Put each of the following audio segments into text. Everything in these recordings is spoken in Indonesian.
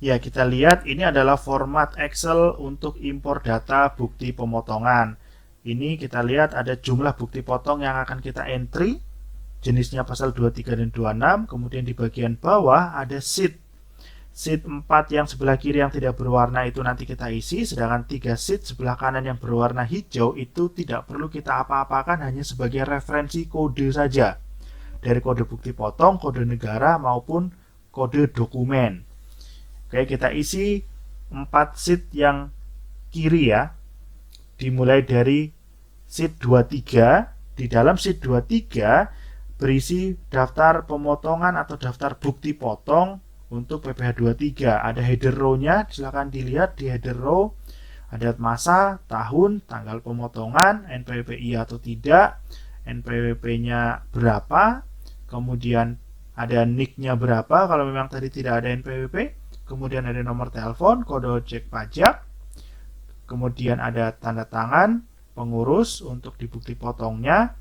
Ya, kita lihat ini adalah format Excel untuk impor data bukti pemotongan. Ini kita lihat ada jumlah bukti potong yang akan kita entry. Jenisnya pasal 23 dan 26. Kemudian di bagian bawah ada sheet. Sheet 4 yang sebelah kiri yang tidak berwarna itu nanti kita isi. Sedangkan 3 sheet sebelah kanan yang berwarna hijau itu tidak perlu kita apa-apakan, hanya sebagai referensi kode saja. Dari kode bukti potong, kode negara maupun kode dokumen. Oke, kita isi 4 sheet yang kiri ya. Dimulai dari sheet 23. Di dalam sheet 23 berisi daftar pemotongan atau daftar bukti potong untuk PPh 23. Ada header row-nya, silahkan dilihat di header row. Ada masa, tahun, tanggal pemotongan, NPWP iya atau tidak, NPWP-nya berapa, kemudian ada NIK-nya berapa kalau memang tadi tidak ada NPWP, kemudian ada nomor telepon, kode objek pajak, kemudian ada tanda tangan pengurus untuk di bukti potongnya,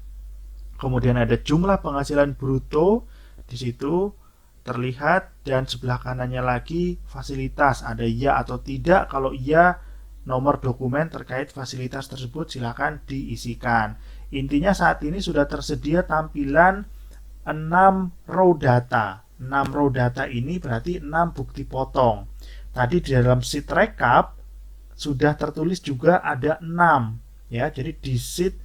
kemudian ada jumlah penghasilan bruto di situ terlihat, dan sebelah kanannya lagi fasilitas, ada iya atau tidak. Kalau iya, nomor dokumen terkait fasilitas tersebut silakan diisikan. Intinya saat ini sudah tersedia tampilan 6 row data. 6 row data ini berarti 6 bukti potong. Tadi di dalam sheet rekap sudah tertulis juga ada 6 ya. Jadi di sheet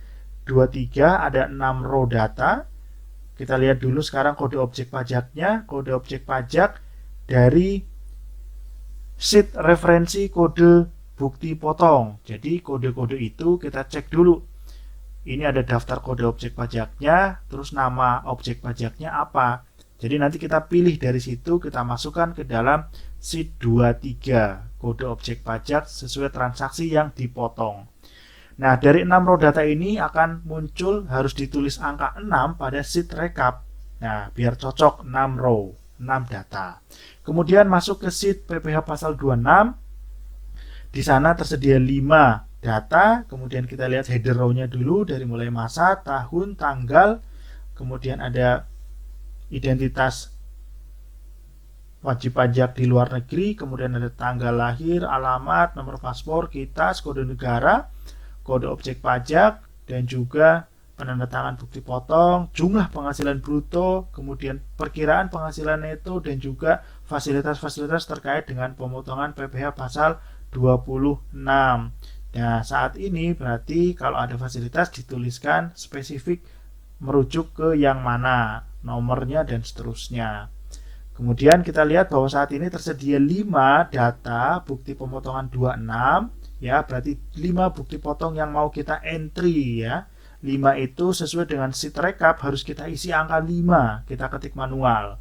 23 ada 6 row data. Kita lihat dulu sekarang kode objek pajaknya. Kode objek pajak dari sheet referensi kode bukti potong. Jadi kode-kode itu kita cek dulu. Ini ada daftar kode objek pajaknya, terus nama objek pajaknya apa. Jadi nanti kita pilih dari situ, kita masukkan ke dalam sheet 23 kode objek pajak sesuai transaksi yang dipotong. Nah, dari 6 row data ini akan muncul, harus ditulis angka 6 pada sheet rekap. Nah, biar cocok 6 row, 6 data. Kemudian masuk ke sheet PPh pasal 26. Di sana tersedia 5 data. Kemudian kita lihat header row-nya dulu, dari mulai masa, tahun, tanggal. Kemudian ada identitas wajib pajak di luar negeri. Kemudian ada tanggal lahir, alamat, nomor paspor, KITAS, kode negara, kode objek pajak, dan juga penandatangan bukti potong, jumlah penghasilan bruto, kemudian perkiraan penghasilan neto, dan juga fasilitas-fasilitas terkait dengan pemotongan PPh pasal 26. Nah, saat ini berarti kalau ada fasilitas dituliskan spesifik merujuk ke yang mana, nomornya, dan seterusnya. Kemudian kita lihat bahwa saat ini tersedia 5 data bukti pemotongan 26. Ya, berarti 5 bukti potong yang mau kita entry ya. 5 itu sesuai dengan sheet rekap harus kita isi angka 5, kita ketik manual.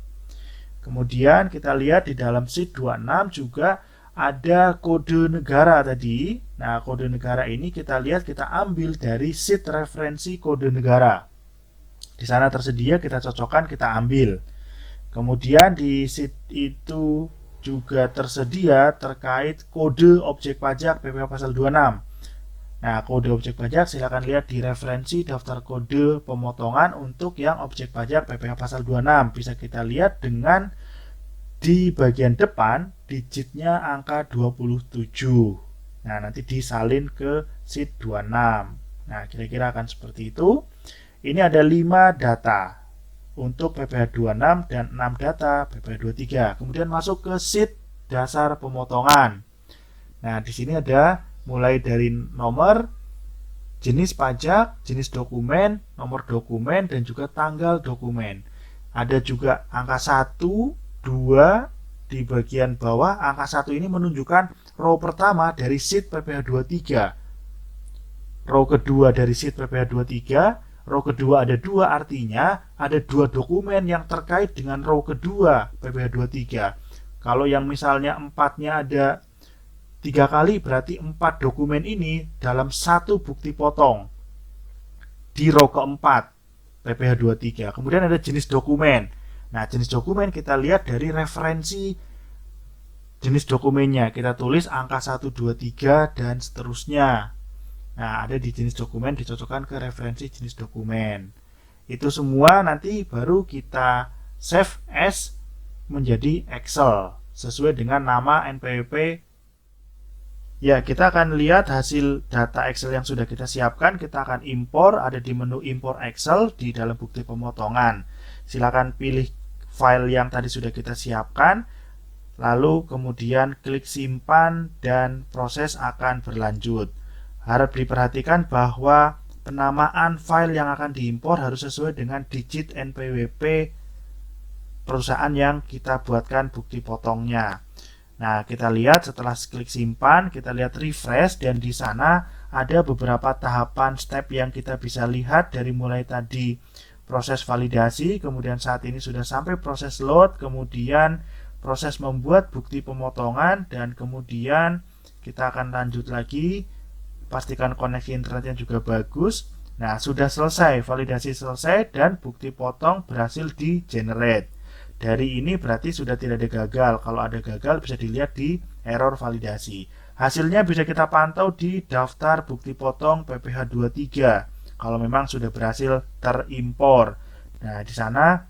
Kemudian kita lihat di dalam sheet 26 juga ada kode negara tadi. Nah, kode negara ini kita lihat, kita ambil dari sheet referensi kode negara. Di sana tersedia, kita cocokkan, kita ambil. Kemudian di sheet itu juga tersedia terkait kode objek pajak PPh pasal 26. Nah, kode objek pajak silakan lihat di referensi daftar kode pemotongan untuk yang objek pajak PPh pasal 26. Bisa kita lihat dengan di bagian depan digitnya angka 27. Nah, nanti disalin ke sheet 26. Nah, kira-kira akan seperti itu. Ini ada 5 data untuk PPh 26 dan 6 data PPh 23. Kemudian masuk ke sheet dasar pemotongan. Nah, di sini ada mulai dari nomor, jenis pajak, jenis dokumen, nomor dokumen, dan juga tanggal dokumen. Ada juga angka 1, 2 di bagian bawah. Angka 1 ini menunjukkan row pertama dari sheet PPh 23. Row kedua dari sheet PPh 23. Row kedua ada 2, artinya ada 2 dokumen yang terkait dengan row kedua PPh 23. Kalau yang misalnya 4-nya ada 3 kali, berarti 4 dokumen ini dalam 1 bukti potong di row keempat PPh 23. Kemudian ada jenis dokumen. Nah, jenis dokumen kita lihat dari referensi jenis dokumennya. Kita tulis angka 1, 2, 3 dan seterusnya. Nah, ada di jenis dokumen, dicocokkan ke referensi jenis dokumen. Itu semua nanti baru kita save as menjadi Excel sesuai dengan nama NPWP. Ya, kita akan lihat hasil data Excel yang sudah kita siapkan. Kita akan impor, ada di menu impor Excel di dalam bukti pemotongan. Silakan pilih file yang tadi sudah kita siapkan, lalu kemudian klik simpan dan proses akan berlanjut. Harap diperhatikan bahwa penamaan file yang akan diimpor harus sesuai dengan digit NPWP perusahaan yang kita buatkan bukti potongnya. Nah, kita lihat setelah klik simpan, kita lihat refresh, dan di sana ada beberapa tahapan step yang kita bisa lihat dari mulai tadi proses validasi, kemudian saat ini sudah sampai proses load, kemudian proses membuat bukti pemotongan, dan kemudian kita akan lanjut lagi, pastikan koneksi internetnya juga bagus. Nah, sudah selesai, validasi selesai, dan bukti potong berhasil di generate. Dari ini berarti sudah tidak ada gagal. Kalau ada gagal bisa dilihat di error validasi. Hasilnya bisa kita pantau di daftar bukti potong PPH 23 kalau memang sudah berhasil terimpor. Nah, di sana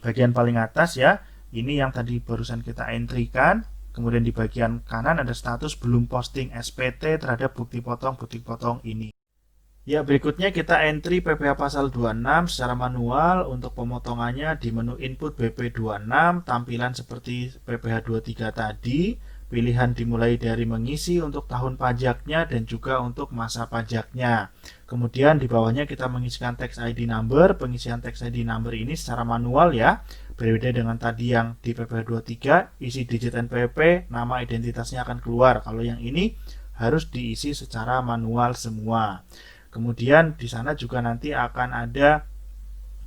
bagian paling atas ya, ini yang tadi barusan kita entry-kan. Kemudian di bagian kanan ada status belum posting SPT terhadap bukti potong ini. Ya, berikutnya kita entry PPH pasal 26 secara manual. Untuk pemotongannya di menu input BP26, tampilan seperti PPH 23 tadi. Pilihan dimulai dari mengisi untuk tahun pajaknya dan juga untuk masa pajaknya. Kemudian di bawahnya kita mengisikan tax ID number. Pengisian tax ID number ini secara manual ya. Berbeda dengan tadi yang di PPH 23, isi digit NPWP, nama identitasnya akan keluar. Kalau yang ini harus diisi secara manual semua. Kemudian di sana juga nanti akan ada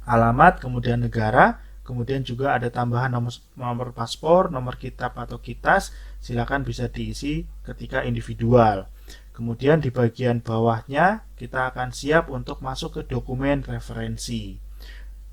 alamat, kemudian negara, kemudian juga ada tambahan nomor paspor, nomor kitab atau kitas. Silakan bisa diisi ketika individual. Kemudian di bagian bawahnya kita akan siap untuk masuk ke dokumen referensi.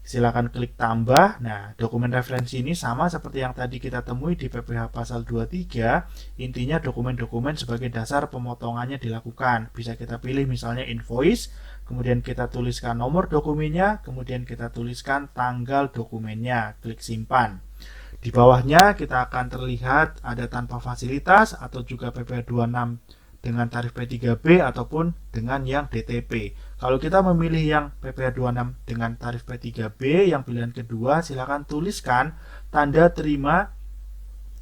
Silakan klik tambah. Nah, dokumen referensi ini sama seperti yang tadi kita temui di PPH pasal 23. Intinya dokumen-dokumen sebagai dasar pemotongannya dilakukan. Bisa kita pilih misalnya invoice, kemudian kita tuliskan nomor dokumennya, kemudian kita tuliskan tanggal dokumennya. Klik simpan. Di bawahnya kita akan terlihat ada tanpa fasilitas atau juga PPH 26 dengan tarif P3B ataupun dengan yang DTP. Kalau kita memilih yang PPH 26 dengan tarif P3B, yang pilihan kedua, silakan tuliskan tanda terima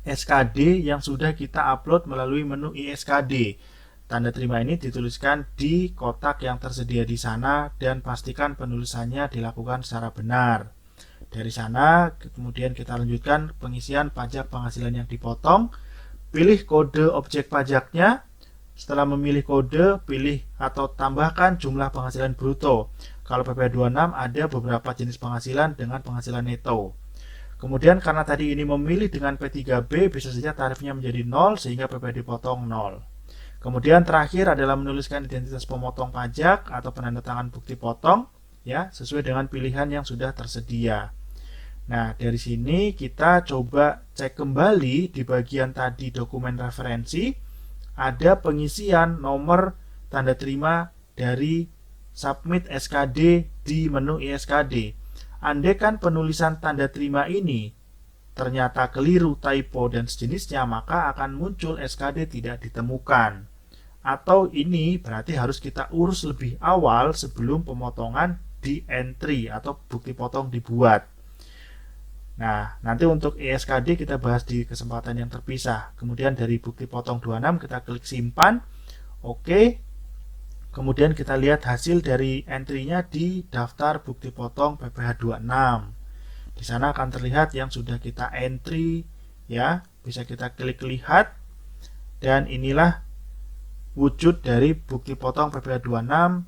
SKD yang sudah kita upload melalui menu ISKD. Tanda terima ini dituliskan di kotak yang tersedia di sana dan pastikan penulisannya dilakukan secara benar. Dari sana kemudian kita lanjutkan pengisian pajak penghasilan yang dipotong. Pilih kode objek pajaknya. Setelah memilih kode, pilih atau tambahkan jumlah penghasilan bruto. Kalau PPH 26 ada beberapa jenis penghasilan dengan penghasilan neto. Kemudian karena tadi ini memilih dengan P3B, bisa saja tarifnya menjadi 0 sehingga PPH dipotong 0. Kemudian terakhir adalah menuliskan identitas pemotong pajak atau penandatangan bukti potong ya, sesuai dengan pilihan yang sudah tersedia. Nah, dari sini kita coba cek kembali di bagian tadi dokumen referensi. Ada pengisian nomor tanda terima dari submit SKD di menu ISKD. Andaikan penulisan tanda terima ini ternyata keliru, typo, dan sejenisnya, maka akan muncul SKD tidak ditemukan. Atau ini berarti harus kita urus lebih awal sebelum pemotongan di entry atau bukti potong dibuat. Nah, nanti untuk ISKD kita bahas di kesempatan yang terpisah. Kemudian dari bukti potong 26 kita klik simpan. Oke. Kemudian kita lihat hasil dari entry-nya di daftar bukti potong PPH 26. Di sana akan terlihat yang sudah kita entry ya. Bisa kita klik lihat. Dan inilah wujud dari bukti potong PPH 26